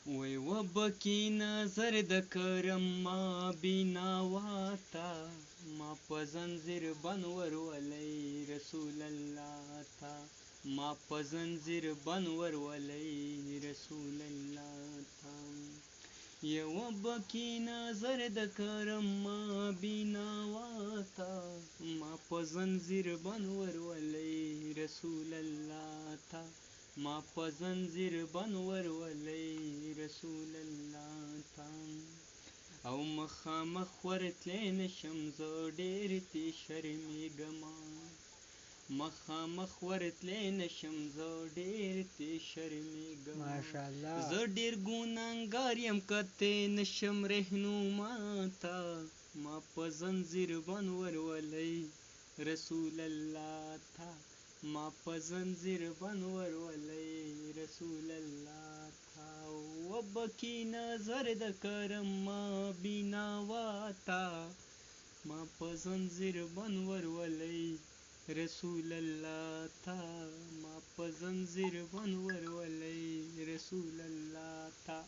وی و بکی نظر د کرم ما بیناواتا ما په زنځیر بند ورولی رسول الله تا ما په زنځیر بند ورولی رسول الله تا یو بکی نظر د کرم ما بیناواتا ما په زنځیر بند ورولی رسول الله تا ما په زنځیر بند ورولی رسول الله تا او مخامخ ورتلی نشم زه ډېر تې شرمېږمه مخامخ ورتلی نشم زه ډېر تې شرمېږمه ماشاءالله زه ډېر ګناهګار یم که تی نشم رهنما ته ما په زنځیر بند ورولی رسول الله ته ما په زنځیر بند ورولی رسول الله تا وبکی نظر د کرم ما بیناوا تا ما په زنځیر بند ورولی رسول الله تا ما په زنځیر بند ورولی رسول الله تا